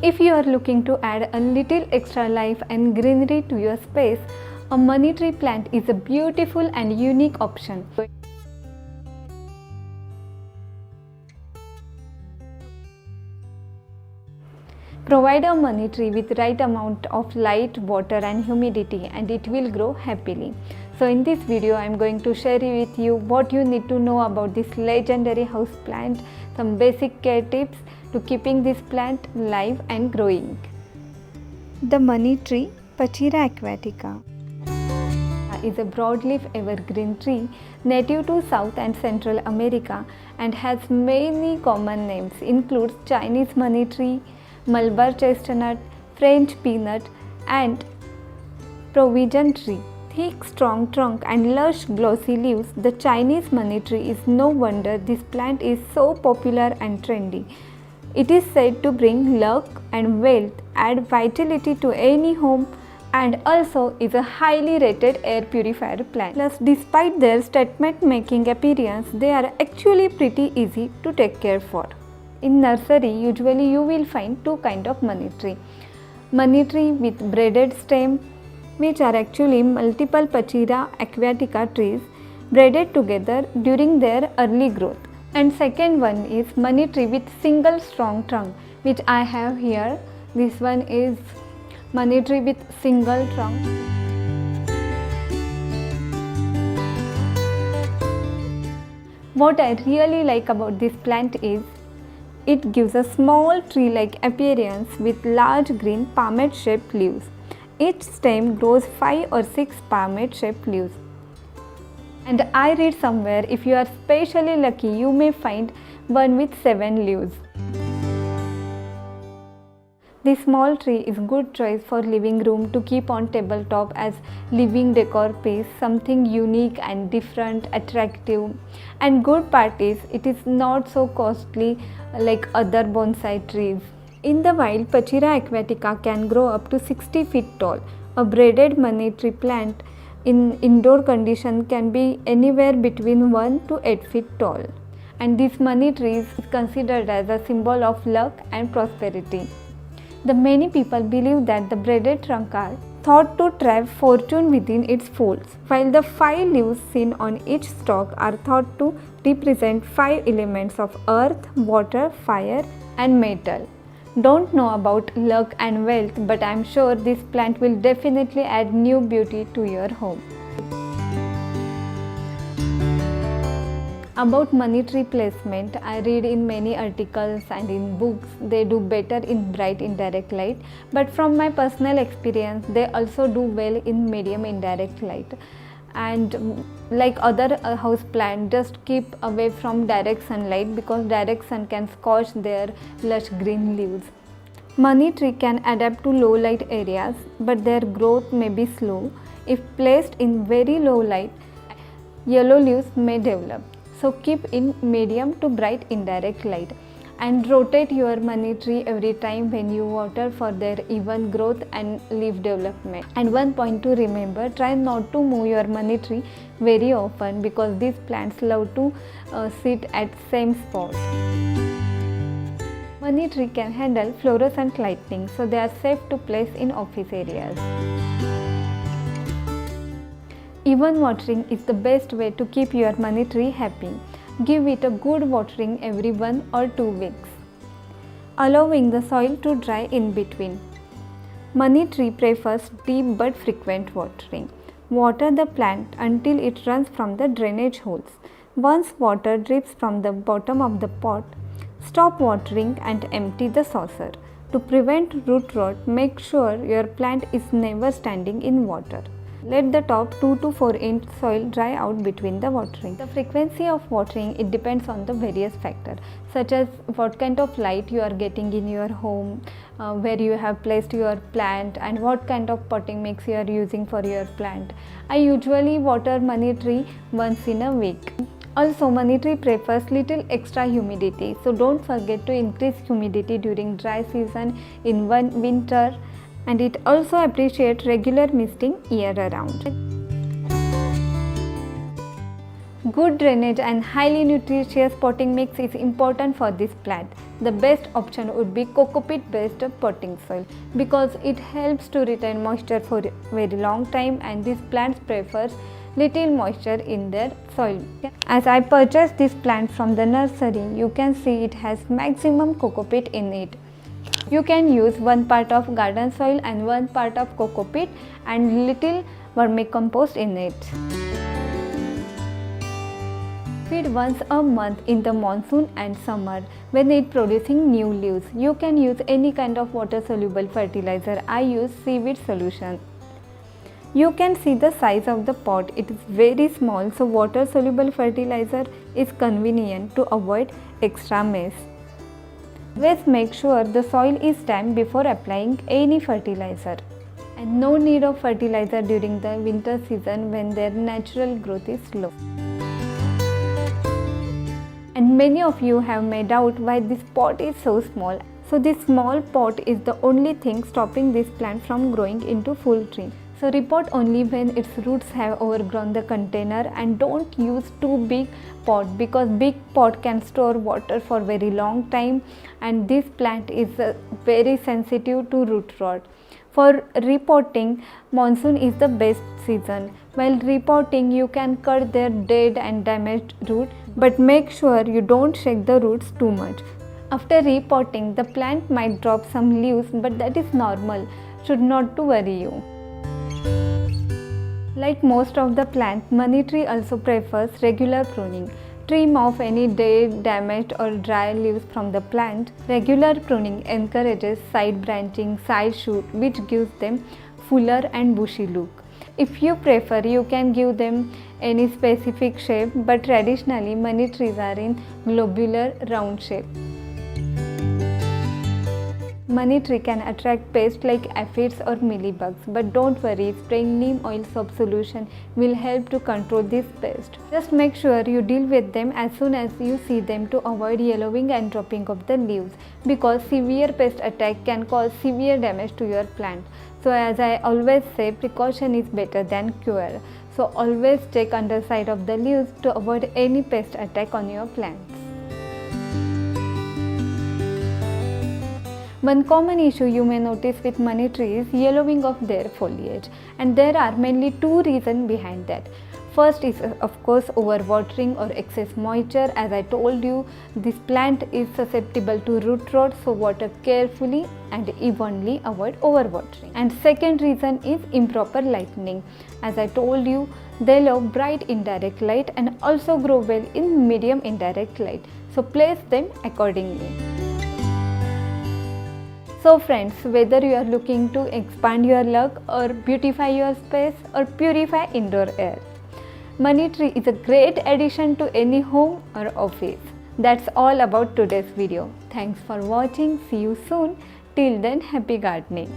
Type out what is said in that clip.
If you are looking to add a little extra life and greenery to your space, a money tree plant is a beautiful and unique option. Provide a money tree with right amount of light, water and humidity and it will grow happily. So in this video I am going to share with you what you need to know about this legendary house plant, some basic care tips to keeping this plant live and growing. The money tree, Pachira aquatica, is a broadleaf evergreen tree native to South and Central America and has many common names, includes Chinese money tree, Malabar chestnut, French peanut and Provision tree. Thick, strong trunk and lush glossy leaves, the Chinese money tree is no wonder this plant is so popular and trendy. It is said to bring luck and wealth, add vitality to any home and also is a highly rated air purifier plant. Plus, despite their statement-making appearance, they are actually pretty easy to take care for. In nursery, usually you will find two kinds of money tree. Money tree with braided stem, which are actually multiple Pachira aquatica trees braided together during their early growth. And second one is money tree with single strong trunk, which I have here. This one is money tree with single trunk. What I really like about this plant is it gives a small tree-like appearance with large green palmate-shaped leaves. Each stem grows 5 or 6 palmate-shaped leaves. And I read somewhere if you are especially lucky, you may find one with 7 leaves. This small tree is good choice for living room to keep on tabletop as living decor piece, something unique and different, attractive. And good part is it is not so costly like other bonsai trees. In the wild, Pachira aquatica can grow up to 60 feet tall. A braided money tree plant in indoor condition can be anywhere between 1 to 8 feet tall. And this money tree is considered as a symbol of luck and prosperity. The many people believe that the braided trunk are thought to trap fortune within its folds, while the 5 leaves seen on each stalk are thought to represent 5 elements of earth, water, fire and metal. Don't know about luck and wealth, but I am sure this plant will definitely add new beauty to your home. About money tree placement, I read in many articles and in books they do better in bright indirect light, but from my personal experience they also do well in medium indirect light. And like other house plant, just keep away from direct sunlight because direct sun can scorch their lush green leaves. Money tree can adapt to low light areas, but their growth may be slow. If placed in very low light, yellow leaves may develop. So keep in medium to bright indirect light and rotate your money tree every time when you water for their even growth and leaf development. And one point to remember, try not to move your money tree very often because these plants love to sit at same spot. Money tree can handle fluorescent lighting, so they are safe to place in office areas. Even watering is the best way to keep your money tree happy. Give it a good watering every 1 or 2 weeks, allowing the soil to dry in between. Money tree prefers deep but frequent watering. Water the plant until it runs from the drainage holes. Once water drips from the bottom of the pot, stop watering and empty the saucer. To prevent root rot, make sure your plant is never standing in water. Let the top 2 to 4 inch soil dry out between the watering. The frequency of watering, it depends on the various factors such as what kind of light you are getting in your home, where you have placed your plant and what kind of potting mix you are using for your plant. I usually water money tree once in a week. Also, money tree prefers little extra humidity, so don't forget to increase humidity during dry season in winter. And it also appreciates regular misting year around. Good drainage and highly nutritious potting mix is important for this plant. The best option would be coco peat based potting soil because it helps to retain moisture for a very long time, and this plant prefers little moisture in their soil. As I purchased this plant from the nursery, you can see it has maximum coco peat in it. You can use 1 part of garden soil and 1 part of coco peat and little vermicompost in it. Feed once a month in the monsoon and summer when it producing new leaves. You can use any kind of water soluble fertilizer. I use seaweed solution. You can see the size of the pot. It is very small, so water soluble fertilizer is convenient to avoid extra mess. Always make sure the soil is damp before applying any fertilizer. And no need of fertilizer during the winter season when their natural growth is slow. And many of you have may doubt why this pot is so small. So this small pot is the only thing stopping this plant from growing into full tree. So repot only when its roots have overgrown the container, and don't use too big pot because big pot can store water for very long time, and this plant is very sensitive to root rot. For repotting, monsoon is the best season. While repotting, you can cut their dead and damaged root, but make sure you don't shake the roots too much. After repotting, the plant might drop some leaves, but that is normal, should not to worry you. Like most of the plant, money tree also prefers regular pruning. Trim off any dead, damaged or dry leaves from the plant. Regular pruning encourages side branching, side shoot, which gives them fuller and bushy look. If you prefer, you can give them any specific shape, but traditionally money trees are in globular round shape. Money tree can attract pests like aphids or mealybugs, but don't worry, spraying neem oil soap solution will help to control this pest. Just make sure you deal with them as soon as you see them to avoid yellowing and dropping of the leaves, because severe pest attack can cause severe damage to your plant. So as I always say, precaution is better than cure. So always check underside of the leaves to avoid any pest attack on your plants. One common issue you may notice with money trees is yellowing of their foliage, and there are mainly 2 reasons behind that. First is of course overwatering or excess moisture. As I told you, this plant is susceptible to root rot, so water carefully and evenly, avoid overwatering. And second reason is improper lighting. As I told you, they love bright indirect light and also grow well in medium indirect light, so place them accordingly. So friends, whether you are looking to expand your luck or beautify your space or purify indoor air, money tree is a great addition to any home or office. That's all about today's video. Thanks for watching. See you soon. Till then, happy gardening.